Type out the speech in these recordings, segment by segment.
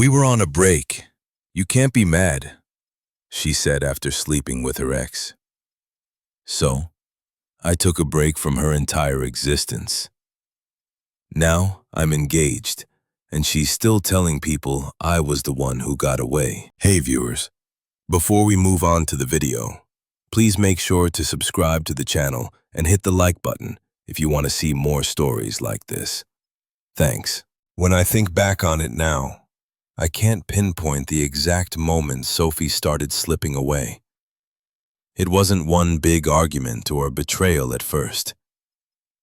We were on a break. You can't be mad, she said after sleeping with her ex. So, I took a break from her entire existence. Now, I'm engaged, and she's still telling people I was the one who got away. Hey viewers, before we move on to the video, please make sure to subscribe to the channel and hit the like button if you want to see more stories like this. Thanks. When I think back on it now, I can't pinpoint the exact moment Sophie started slipping away. It wasn't one big argument or betrayal at first.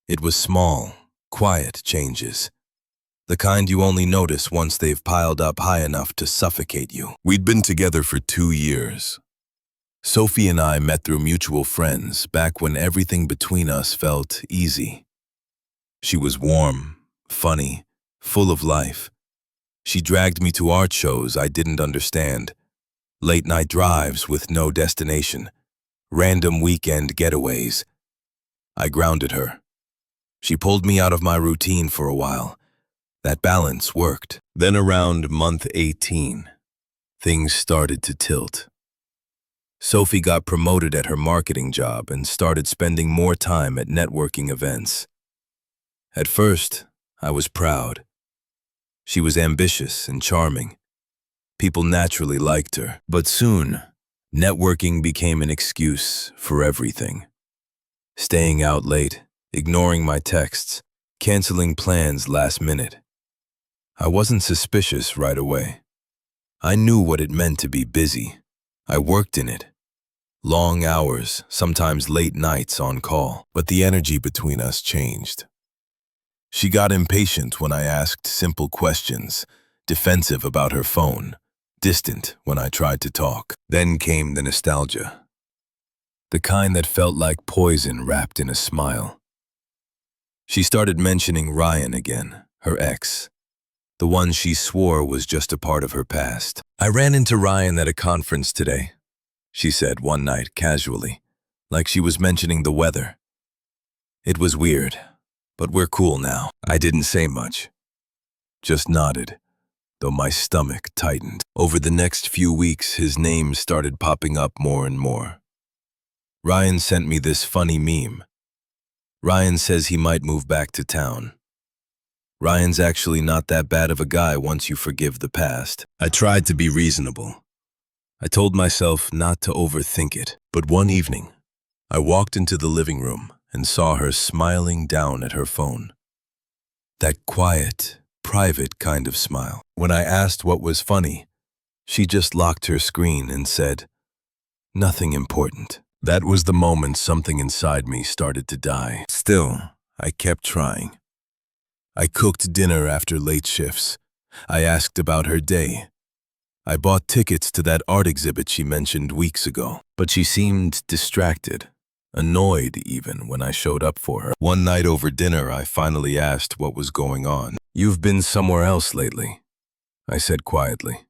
It was small, quiet changes. The kind you only notice once they've piled up high enough to suffocate you. We'd been together for 2 years. Sophie and I met through mutual friends back when everything between us felt easy. She was warm, funny, full of life. She dragged me to art shows I didn't understand, late-night drives with no destination, random weekend getaways. I grounded her. She pulled me out of my routine for a while. That balance worked. Then around month 18, things started to tilt. Sophie got promoted at her marketing job and started spending more time at networking events. At first, I was proud. She was ambitious and charming. People naturally liked her. But soon, networking became an excuse for everything. Staying out late, ignoring my texts, canceling plans last minute. I wasn't suspicious right away. I knew what it meant to be busy. I worked in it. Long hours, sometimes late nights on call. But the energy between us changed. She got impatient when I asked simple questions, defensive about her phone, distant when I tried to talk. Then came the nostalgia. The kind that felt like poison wrapped in a smile. She started mentioning Ryan again, her ex. The one she swore was just a part of her past. I ran into Ryan at a conference today, she said one night casually, like she was mentioning the weather. It was weird, but we're cool now. I didn't say much, just nodded, though my stomach tightened. Over the next few weeks, his name started popping up more and more. Ryan sent me this funny meme. Ryan says he might move back to town. Ryan's actually not that bad of a guy once you forgive the past. I tried to be reasonable. I told myself not to overthink it. But one evening, I walked into the living room and saw her smiling down at her phone. That quiet, private kind of smile. When I asked what was funny, she just locked her screen and said, "Nothing important." That was the moment something inside me started to die. Still, I kept trying. I cooked dinner after late shifts. I asked about her day. I bought tickets to that art exhibit she mentioned weeks ago. But she seemed distracted, annoyed even when I showed up for her. One night over dinner, I finally asked what was going on. "You've been somewhere else lately," I said quietly.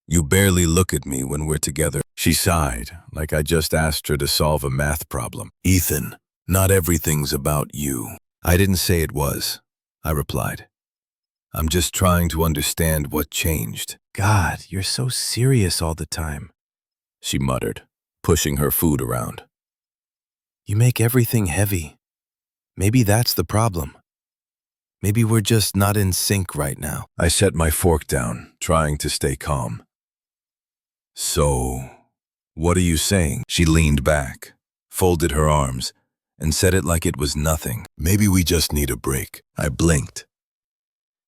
"You barely look at me when we're together." She sighed, like I just asked her to solve a math problem. "Ethan, not everything's about you." I didn't say it was, I replied. "I'm just trying to understand what changed." "God, you're so serious all the time," she muttered, pushing her food around. "You make everything heavy. Maybe that's the problem. Maybe we're just not in sync right now." I set my fork down, trying to stay calm. "So, what are you saying?" She leaned back, folded her arms, and said it like it was nothing. "Maybe we just need a break." I blinked.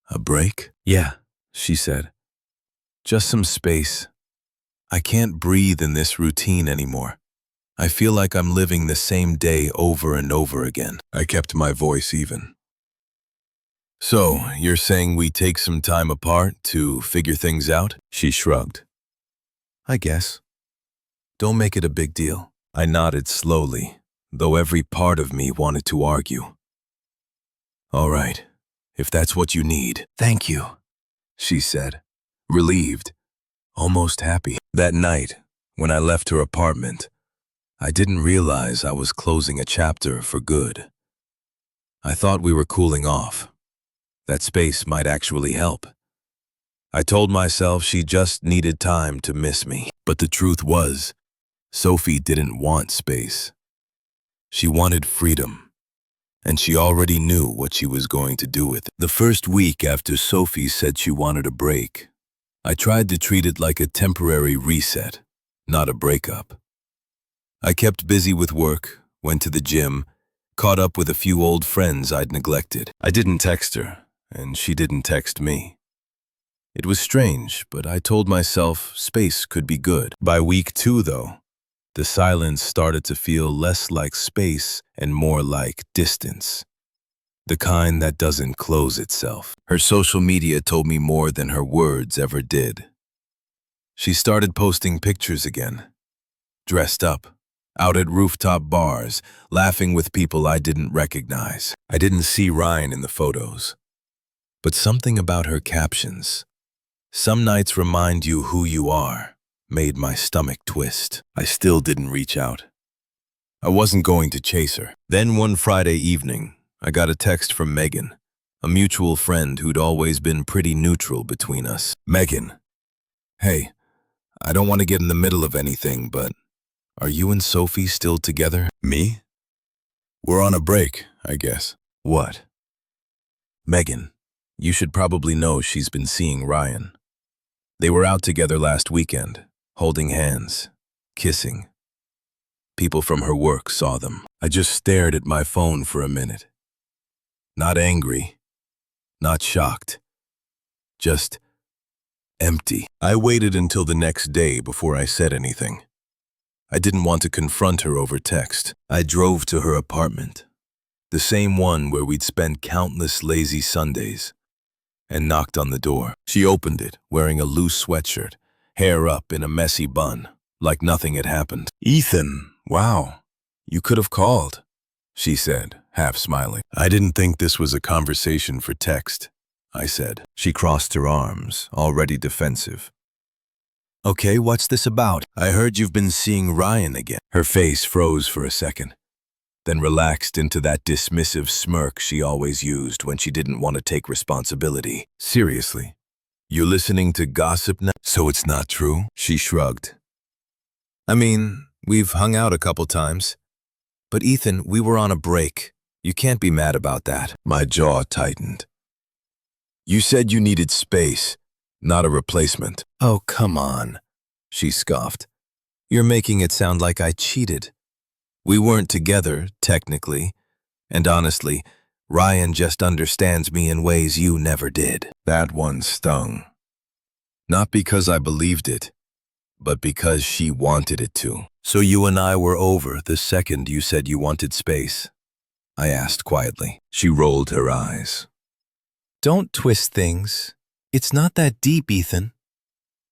"A break?" "Yeah," she said. "Just some space. I can't breathe in this routine anymore. I feel like I'm living the same day over and over again." I kept my voice even. "So, you're saying we take some time apart to figure things out?" She shrugged. "I guess. Don't make it a big deal." I nodded slowly, though every part of me wanted to argue. "All right, if that's what you need." "Thank you," she said, relieved, almost happy. That night, when I left her apartment, I didn't realize I was closing a chapter for good. I thought we were cooling off. That space might actually help. I told myself she just needed time to miss me. But the truth was, Sophie didn't want space. She wanted freedom, and she already knew what she was going to do with it. The first week after Sophie said she wanted a break, I tried to treat it like a temporary reset, not a breakup. I kept busy with work, went to the gym, caught up with a few old friends I'd neglected. I didn't text her, and she didn't text me. It was strange, but I told myself space could be good. By week 2, though, the silence started to feel less like space and more like distance. The kind that doesn't close itself. Her social media told me more than her words ever did. She started posting pictures again, dressed up, out at rooftop bars, laughing with people I didn't recognize. I didn't see Ryan in the photos, but something about her captions, "Some nights remind you who you are," made my stomach twist. I still didn't reach out. I wasn't going to chase her. Then one Friday evening, I got a text from Megan, a mutual friend who'd always been pretty neutral between us. "Megan, hey, I don't want to get in the middle of anything, but are you and Sophie still together?" "Me? We're on a break, I guess." "What?" "Megan, you should probably know she's been seeing Ryan. They were out together last weekend, holding hands, kissing. People from her work saw them." I just stared at my phone for a minute. Not angry, not shocked, just empty. I waited until the next day before I said anything. I didn't want to confront her over text. I drove to her apartment, the same one where we'd spent countless lazy Sundays, and knocked on the door. She opened it, wearing a loose sweatshirt, hair up in a messy bun, like nothing had happened. "Ethan, wow, you could have called," she said, half smiling. "I didn't think this was a conversation for text," I said. She crossed her arms, already defensive. "Okay, what's this about? I heard you've been seeing Ryan again." Her face froze for a second, then relaxed into that dismissive smirk she always used when she didn't want to take responsibility. "Seriously, you listening to gossip now? So it's not true?" She shrugged. "I mean, we've hung out a couple times. But Ethan, we were on a break. You can't be mad about that." My jaw tightened. "You said you needed space, not a replacement." "Oh, come on," she scoffed. "You're making it sound like I cheated. We weren't together, technically, and honestly, Ryan just understands me in ways you never did." That one stung. Not because I believed it, but because she wanted it to. "So you and I were over the second you said you wanted space?" I asked quietly. She rolled her eyes. "Don't twist things. It's not that deep, Ethan.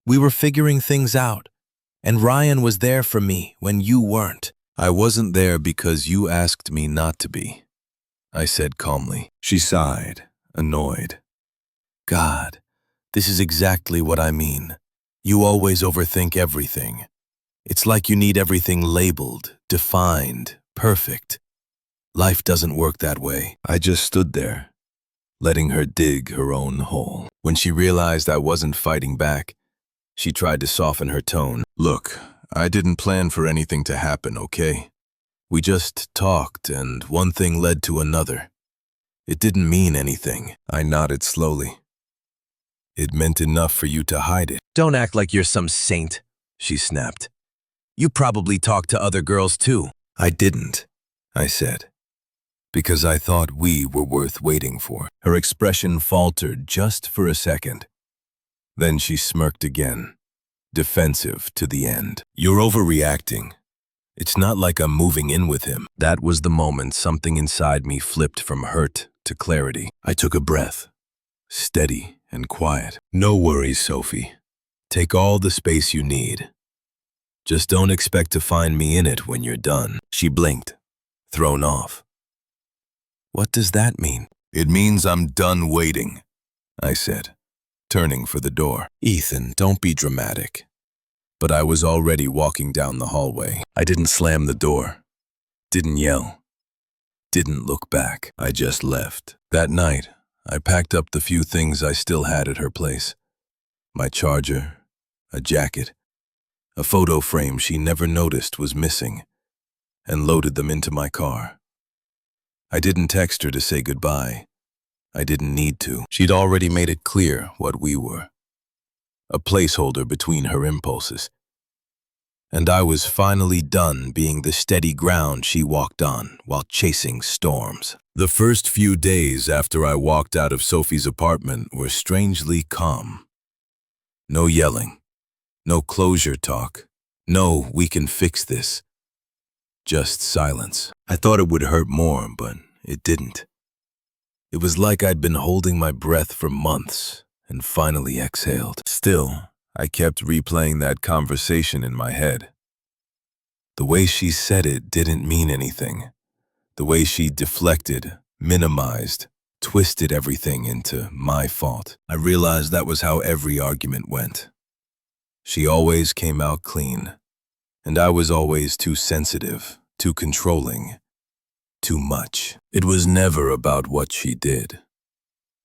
We were figuring things out, and Ryan was there for me when you weren't." "I wasn't there because you asked me not to be," I said calmly. She sighed, annoyed. "God, this is exactly what I mean. You always overthink everything. It's like you need everything labeled, defined, perfect. Life doesn't work that way." I just stood there, letting her dig her own hole. When she realized I wasn't fighting back, she tried to soften her tone. "Look, I didn't plan for anything to happen, okay? We just talked, and one thing led to another. It didn't mean anything." I nodded slowly. "It meant enough for you to hide it." "Don't act like you're some saint," she snapped. "You probably talked to other girls too." "I didn't," I said, "because I thought we were worth waiting for." Her expression faltered just for a second. Then she smirked again, defensive to the end. "You're overreacting. It's not like I'm moving in with him." That was the moment something inside me flipped from hurt to clarity. I took a breath, steady and quiet. "No worries, Sophie. Take all the space you need. Just don't expect to find me in it when you're done." She blinked, thrown off. "What does that mean?" "It means I'm done waiting," I said, turning for the door. "Ethan, don't be dramatic." But I was already walking down the hallway. I didn't slam the door, didn't yell, didn't look back. I just left. That night, I packed up the few things I still had at her place. My charger, a jacket, a photo frame she never noticed was missing, and loaded them into my car. I didn't text her to say goodbye. I didn't need to. She'd already made it clear what we were. A placeholder between her impulses. And I was finally done being the steady ground she walked on while chasing storms. The first few days after I walked out of Sophie's apartment were strangely calm. No yelling, no closure talk, no "we can fix this." Just silence. I thought it would hurt more, but it didn't. It was like I'd been holding my breath for months and finally exhaled. Still, I kept replaying that conversation in my head. The way she said it didn't mean anything. The way she deflected, minimized, twisted everything into my fault. I realized that was how every argument went. She always came out clean, and I was always too sensitive, too controlling, too much. It was never about what she did.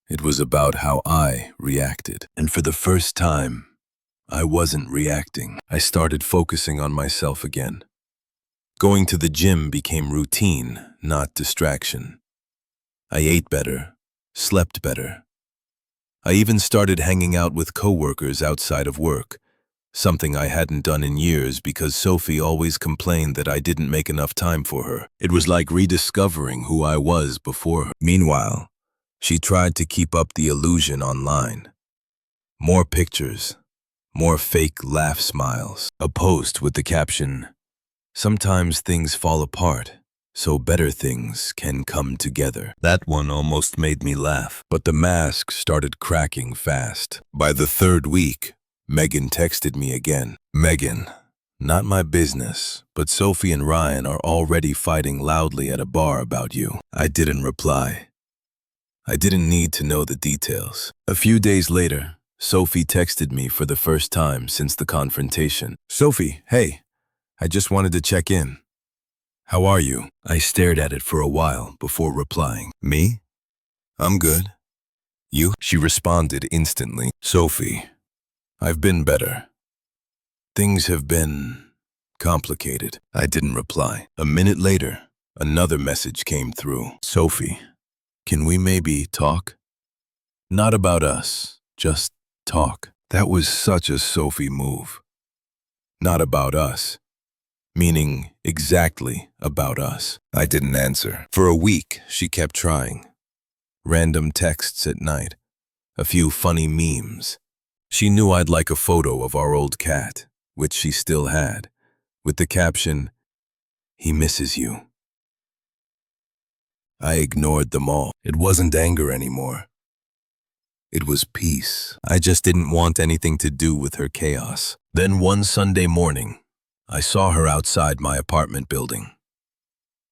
It was about how I reacted. And for the first time, I wasn't reacting. I started focusing on myself again. Going to the gym became routine, not distraction. I ate better, slept better. I even started hanging out with coworkers outside of work, something I hadn't done in years because Sophie always complained that I didn't make enough time for her. It was like rediscovering who I was before her. Meanwhile, she tried to keep up the illusion online. More pictures, more fake laugh smiles. A post with the caption, "Sometimes things fall apart, so better things can come together." That one almost made me laugh, but the mask started cracking fast. By the third week, Megan texted me again. "Megan, not my business, but Sophie and Ryan are already fighting loudly at a bar about you." I didn't reply. I didn't need to know the details. A few days later, Sophie texted me for the first time since the confrontation. "Sophie, hey, I just wanted to check in. How are you?" I stared at it for a while before replying. "Me? I'm good. You?" She responded instantly. "Sophie, I've been better. Things have been complicated." I didn't reply. A minute later, another message came through. "Sophie, can we maybe talk? Not about us, just talk." That was such a Sophie move. Not about us. Meaning exactly about us. I didn't answer. For a week, she kept trying. Random texts at night. A few funny memes. She knew I'd like a photo of our old cat, which she still had, with the caption, "He misses you." I ignored them all. It wasn't anger anymore. It was peace. I just didn't want anything to do with her chaos. Then one Sunday morning, I saw her outside my apartment building.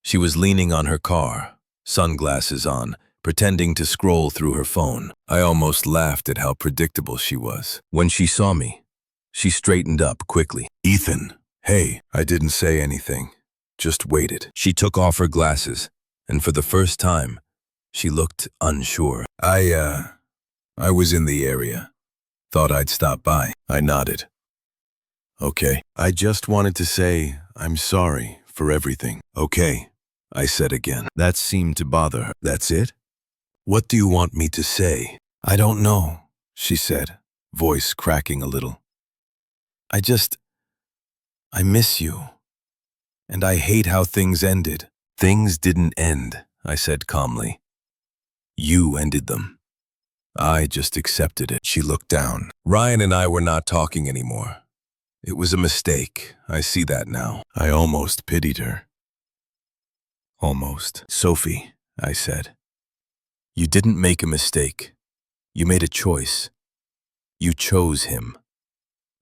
She was leaning on her car, sunglasses on, pretending to scroll through her phone. I almost laughed at how predictable she was. When she saw me, she straightened up quickly. "Ethan, hey." I didn't say anything, just waited. She took off her glasses, and for the first time, she looked unsure. I was in the area. Thought I'd stop by." I nodded. "Okay." "I just wanted to say I'm sorry for everything." "Okay," I said again. That seemed to bother her. "That's it? What do you want me to say?" "I don't know," she said, voice cracking a little. I miss you. And I hate how things ended." "Things didn't end," I said calmly. "You ended them. I just accepted it." She looked down. "Ryan and I were not talking anymore. It was a mistake. I see that now." I almost pitied her. Almost. "Sophie," I said, "you didn't make a mistake. You made a choice. You chose him.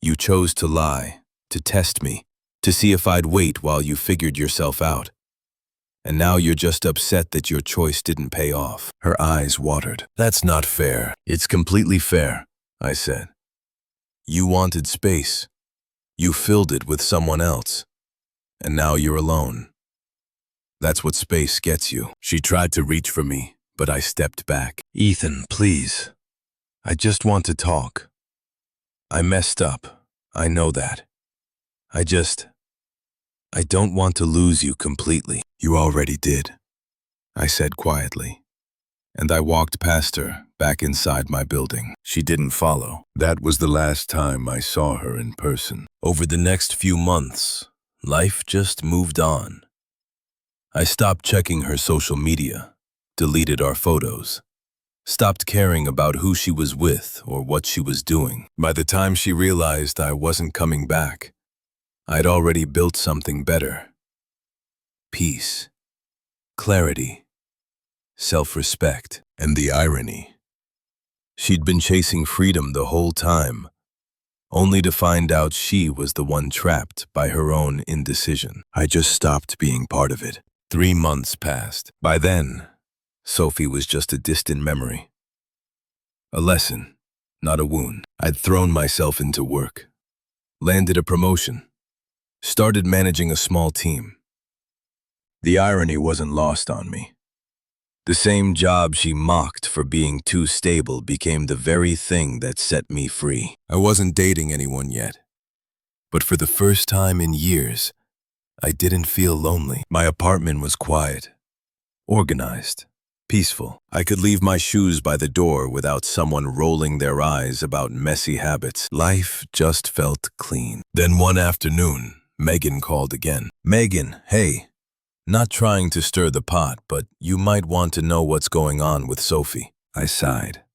You chose to lie, to test me, to see if I'd wait while you figured yourself out. And now you're just upset that your choice didn't pay off." Her eyes watered. "That's not fair." "It's completely fair," I said. "You wanted space. You filled it with someone else. And now you're alone. That's what space gets you." She tried to reach for me, but I stepped back. "Ethan, please. I just want to talk." I messed up. I know that. I just, I don't want to lose you completely. You already did, I said quietly, and I walked past her, back inside my building. She didn't follow. That was the last time I saw her in person. Over the next few months, life just moved on. I stopped checking her social media, deleted our photos, stopped caring about who she was with or what she was doing. By the time she realized I wasn't coming back, I'd already built something better. Peace, clarity, self-respect, and the irony. She'd been chasing freedom the whole time, only to find out she was the one trapped by her own indecision. I just stopped being part of it. 3 months passed. By then, Sophie was just a distant memory. A lesson, not a wound. I'd thrown myself into work, landed a promotion, started managing a small team. The irony wasn't lost on me. The same job she mocked for being too stable became the very thing that set me free. I wasn't dating anyone yet, but for the first time in years, I didn't feel lonely. My apartment was quiet, organized, peaceful. I could leave my shoes by the door without someone rolling their eyes about messy habits. Life just felt clean. Then one afternoon, Megan called again. Megan, hey. Not trying to stir the pot, but you might want to know what's going on with Sophie. I sighed.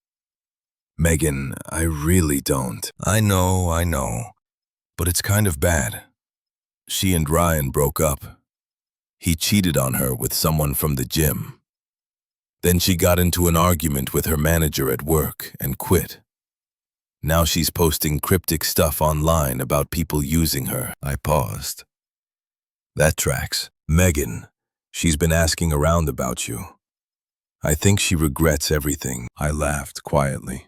Megan, I really don't. I know, but it's kind of bad. She and Ryan broke up. He cheated on her with someone from the gym. Then she got into an argument with her manager at work and quit. Now she's posting cryptic stuff online about people using her. I paused. That tracks. Megan, she's been asking around about you. I think she regrets everything. I laughed quietly.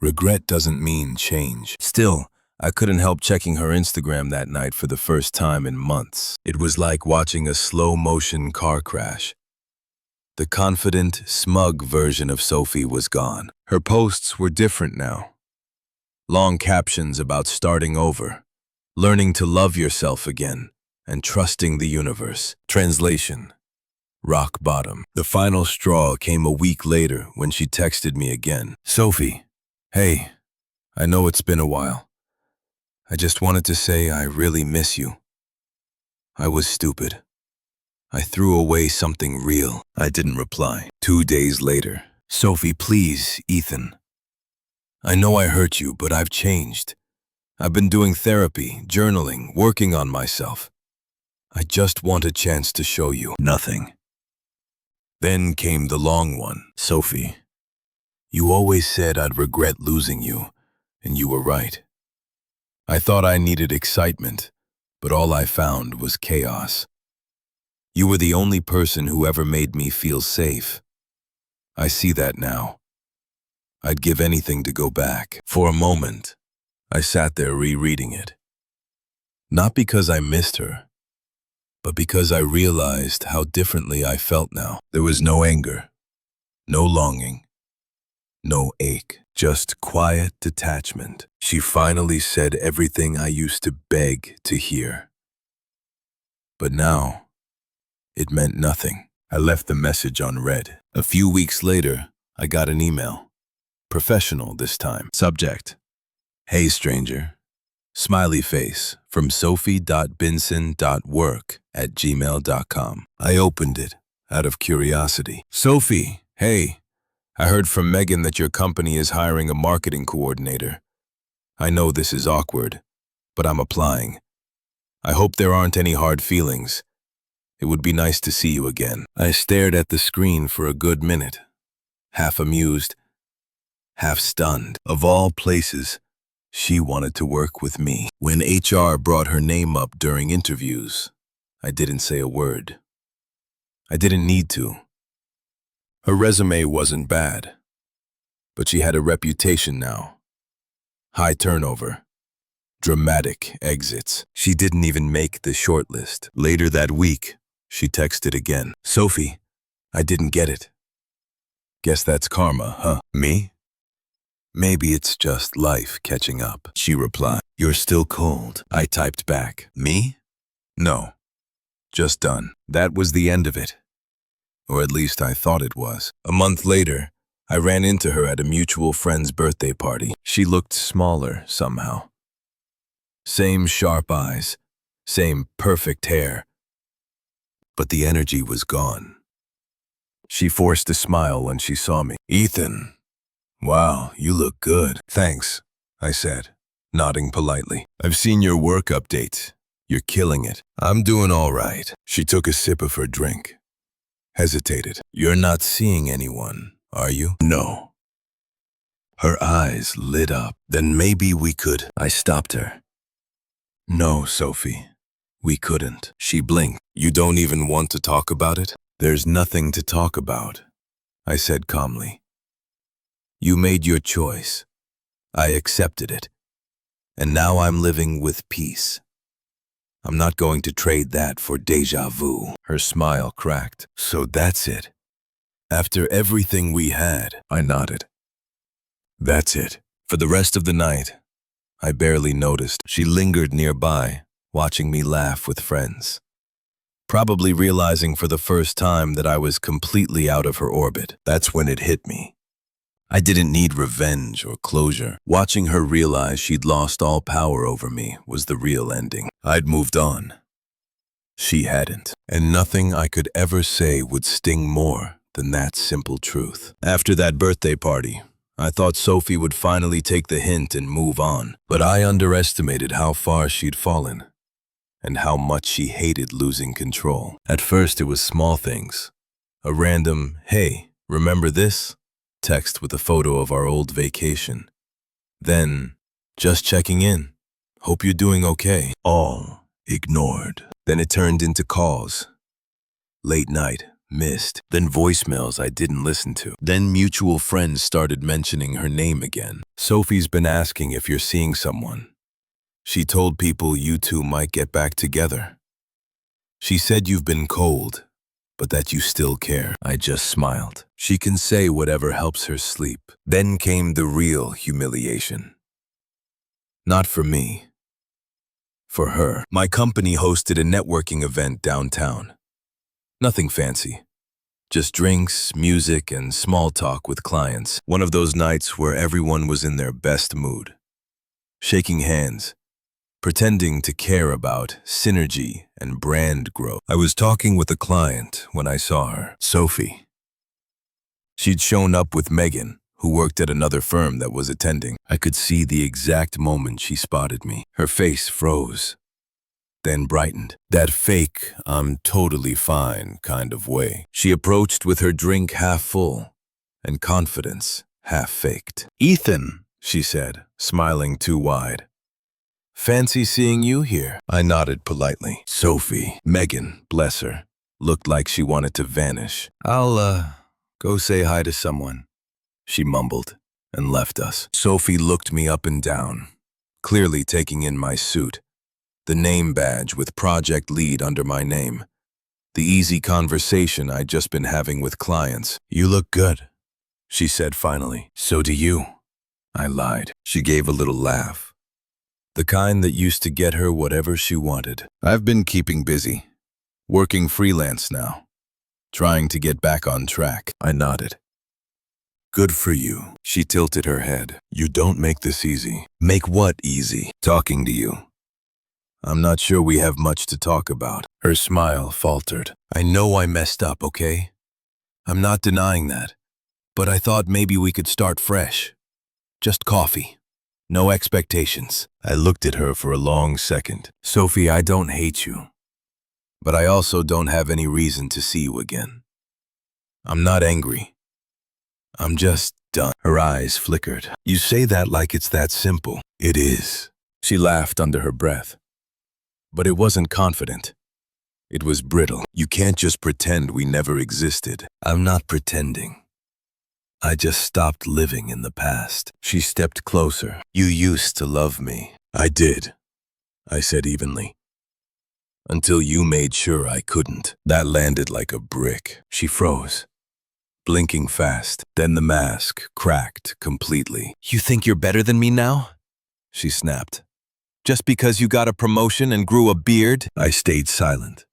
Regret doesn't mean change. Still, I couldn't help checking her Instagram that night for the first time in months. It was like watching a slow-motion car crash. The confident, smug version of Sophie was gone. Her posts were different now. Long captions about starting over, learning to love yourself again, and trusting the universe. Translation: rock bottom. The final straw came a week later when she texted me again. Sophie, hey, I know it's been a while. I just wanted to say I really miss you. I was stupid. I threw away something real. I didn't reply. 2 days later. Sophie, please, Ethan. I know I hurt you, but I've changed. I've been doing therapy, journaling, working on myself. I just want a chance to show you. Nothing. Then came the long one. Sophie, you always said I'd regret losing you, and you were right. I thought I needed excitement, but all I found was chaos. You were the only person who ever made me feel safe. I see that now. I'd give anything to go back. For a moment, I sat there rereading it. Not because I missed her, but because I realized how differently I felt now. There was no anger, no longing, no ache, just quiet detachment. She finally said everything I used to beg to hear. But now, it meant nothing. I left the message unread. A few weeks later, I got an email. Professional this time. Subject: Hey stranger. Smiley face from sophie.binson.work@gmail.com. I opened it out of curiosity. Sophie, hey. I heard from Megan that your company is hiring a marketing coordinator. I know this is awkward, but I'm applying. I hope there aren't any hard feelings. It would be nice to see you again. I stared at the screen for a good minute, half amused, half stunned. Of all places, she wanted to work with me. When HR brought her name up during interviews, I didn't say a word. I didn't need to. Her resume wasn't bad, but she had a reputation now. High turnover, dramatic exits. She didn't even make the shortlist. Later that week, she texted again. Sophie, I didn't get it. Guess that's karma, huh? Me? Maybe it's just life catching up, she replied. You're still cold, I typed back. Me? No, just done. That was the end of it. Or at least I thought it was. A month later, I ran into her at a mutual friend's birthday party. She looked smaller somehow. Same sharp eyes, same perfect hair, but the energy was gone. She forced a smile when she saw me. Ethan, wow, you look good. Thanks, I said, nodding politely. I've seen your work updates. You're killing it. I'm doing all right. She took a sip of her drink, hesitated. You're not seeing anyone, are you? No. Her eyes lit up. Then maybe we could. I stopped her. No, Sophie, we couldn't. She blinked. You don't even want to talk about it? There's nothing to talk about, I said calmly. You made your choice. I accepted it. And now I'm living with peace. I'm not going to trade that for déjà vu. Her smile cracked. So that's it. After everything we had, I nodded. That's it. For the rest of the night, I barely noticed. She lingered nearby, watching me laugh with friends. Probably realizing for the first time that I was completely out of her orbit. That's when it hit me. I didn't need revenge or closure. Watching her realize she'd lost all power over me was the real ending. I'd moved on. She hadn't. And nothing I could ever say would sting more than that simple truth. After that birthday party, I thought Sophie would finally take the hint and move on. But I underestimated how far she'd fallen and how much she hated losing control. At first, it was small things. A random, hey, remember this? Text with a photo of our old vacation. Then, just checking in. Hope you're doing okay. All ignored. Then it turned into calls. Late night, missed. Then voicemails I didn't listen to. Then mutual friends started mentioning her name again. Sophie's been asking if you're seeing someone. She told people you two might get back together. She said you've been cold, but that you still care. I just smiled. She can say whatever helps her sleep. Then came the real humiliation. Not for me. For her. My company hosted a networking event downtown. Nothing fancy. Just drinks, music, and small talk with clients. One of those nights where everyone was in their best mood. Shaking hands. Pretending to care about synergy and brand growth. I was talking with a client when I saw her, Sophie. She'd shown up with Megan, who worked at another firm that was attending. I could see the exact moment she spotted me. Her face froze, then brightened. That fake, I'm totally fine kind of way. She approached with her drink half full and confidence half faked. Ethan, she said, smiling too wide. Fancy seeing you here. I nodded politely. Sophie, Megan, bless her, looked like she wanted to vanish. I'll, go say hi to someone, she mumbled and left us. Sophie looked me up and down, clearly taking in my suit, the name badge with project lead under my name, the easy conversation I'd just been having with clients. You look good, she said finally. So do you. I lied. She gave a little laugh. The kind that used to get her whatever she wanted. I've been keeping busy, working freelance now, trying to get back on track. I nodded. Good for you. She tilted her head. You don't make this easy. Make what easy? Talking to you. I'm not sure we have much to talk about. Her smile faltered. I know I messed up, okay? I'm not denying that. But I thought maybe we could start fresh. Just coffee. No expectations. I looked at her for a long second. Sophie, I don't hate you. But I also don't have any reason to see you again. I'm not angry. I'm just done. Her eyes flickered. You say that like it's that simple. It is. She laughed under her breath. But it wasn't confident. It was brittle. You can't just pretend we never existed. I'm not pretending. I just stopped living in the past. She stepped closer. You used to love me. I did, I said evenly. Until you made sure I couldn't. That landed like a brick. She froze. blinking fast. Then the mask cracked completely. You think you're better than me now? She snapped. Just because you got a promotion and grew a beard? I stayed silent.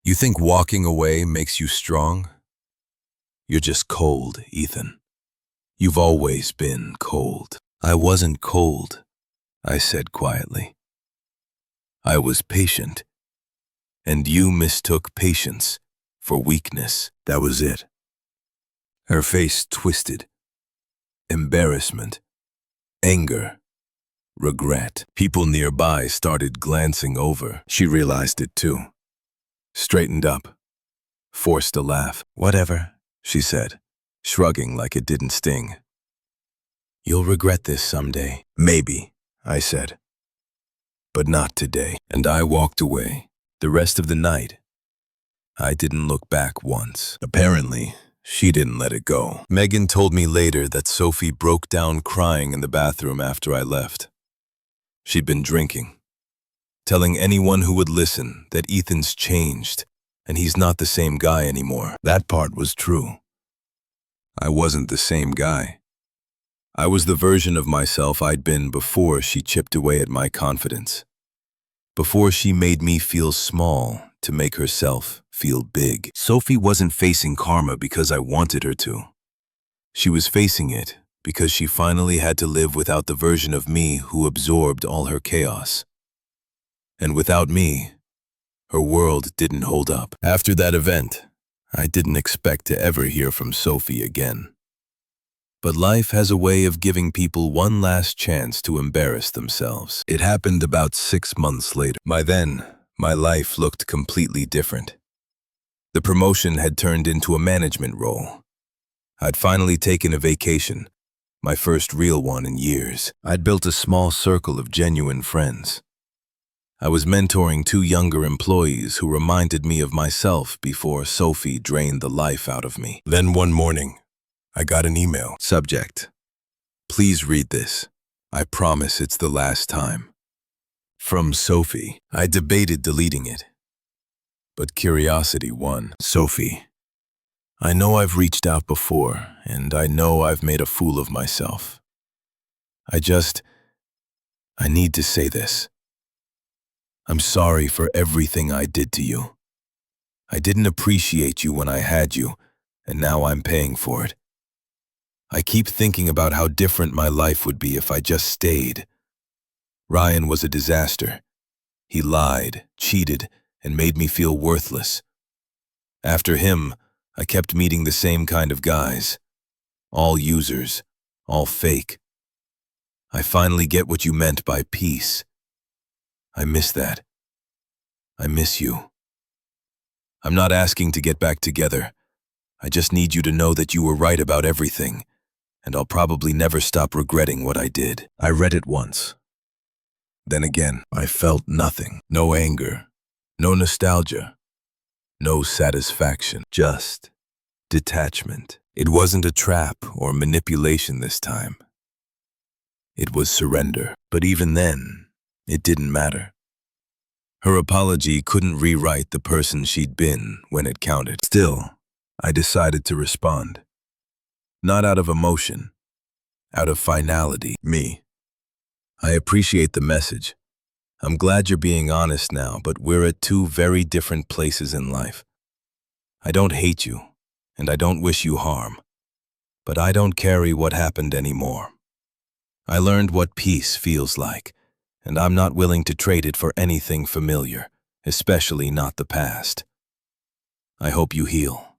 You think walking away makes you strong? You're just cold, Ethan. You've always been cold. I wasn't cold, I said quietly. I was patient. And you mistook patience for weakness. That was it. Her face twisted. Embarrassment, anger, regret. People nearby started glancing over. She realized it too. Straightened up, forced a laugh. Whatever, she said, shrugging like it didn't sting. You'll regret this someday. Maybe, I said. But not today. And I walked away. The rest of the night, I didn't look back once. Apparently, she didn't let it go. Megan told me later that Sophie broke down crying in the bathroom after I left. She'd been drinking, telling anyone who would listen that Ethan's changed and he's not the same guy anymore. That part was true. I wasn't the same guy. I was the version of myself I'd been before she chipped away at my confidence. Before she made me feel small to make herself feel big. Sophie wasn't facing karma because I wanted her to. She was facing it because she finally had to live without the version of me who absorbed all her chaos. And without me, her world didn't hold up. After that event, I didn't expect to ever hear from Sophie again. But life has a way of giving people one last chance to embarrass themselves. It happened about 6 months later. By then, my life looked completely different. The promotion had turned into a management role. I'd finally taken a vacation, my first real one in years. I'd built a small circle of genuine friends. I was mentoring 2 younger employees who reminded me of myself before Sophie drained the life out of me. Then one morning, I got an email. Subject: please read this. I promise it's the last time. From Sophie. I debated deleting it, but curiosity won. Sophie, I know I've reached out before, and I know I've made a fool of myself. I need to say this. I'm sorry for everything I did to you. I didn't appreciate you when I had you, and now I'm paying for it. I keep thinking about how different my life would be if I just stayed. Ryan was a disaster. He lied, cheated, and made me feel worthless. After him, I kept meeting the same kind of guys. All users, all fake. I finally get what you meant by peace. I miss that. I miss you. I'm not asking to get back together. I just need you to know that you were right about everything, and I'll probably never stop regretting what I did. I read it once. Then again, I felt nothing. No anger, no nostalgia, no satisfaction, just detachment. It wasn't a trap or manipulation this time. It was surrender. But even then, it didn't matter. Her apology couldn't rewrite the person she'd been when it counted. Still, I decided to respond. Not out of emotion, out of finality. Me. I appreciate the message. I'm glad you're being honest now, but we're at 2 very different places in life. I don't hate you, and I don't wish you harm, but I don't carry what happened anymore. I learned what peace feels like, and I'm not willing to trade it for anything familiar, especially not the past. I hope you heal.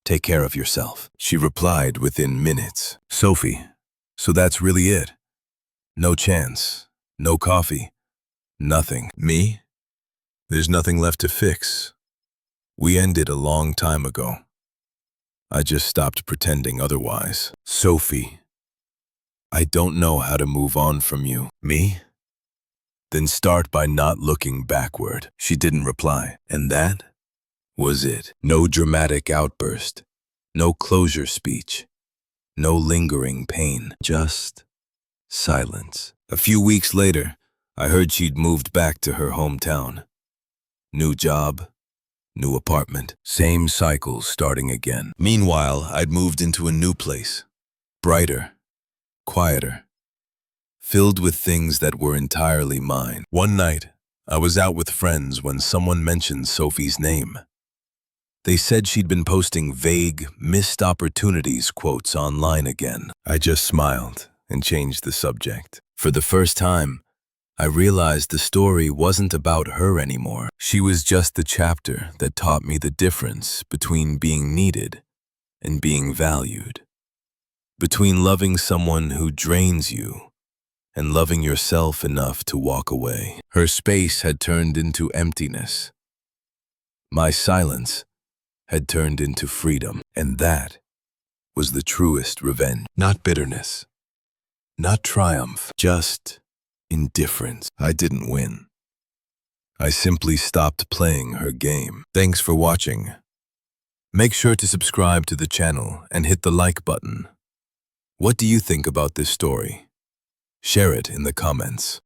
Take care of yourself. She replied within minutes. Sophie, so that's really it? No chance, no coffee, nothing. Me? There's nothing left to fix. We ended a long time ago. I just stopped pretending otherwise. Sophie, I don't know how to move on from you. Me? Then start by not looking backward. She didn't reply, and that was it. No dramatic outburst, no closure speech, no lingering pain, just silence. A few weeks later, I heard she'd moved back to her hometown. New job, New apartment, same cycle starting again. Meanwhile, I'd moved into a new place. Brighter, quieter, filled with things that were entirely mine. One night, I was out with friends when someone mentioned Sophie's name. They said she'd been posting vague, missed opportunities quotes online again. I just smiled and changed the subject. For the first time, I realized the story wasn't about her anymore. She was just the chapter that taught me the difference between being needed and being valued. Between loving someone who drains you and loving yourself enough to walk away. Her space had turned into emptiness. My silence had turned into freedom, and that was the truest revenge. Not bitterness, not triumph, just indifference. I didn't win. I simply stopped playing her game. Thanks for watching. Make sure to subscribe to the channel and hit the like button. What do you think about this story? Share it in the comments.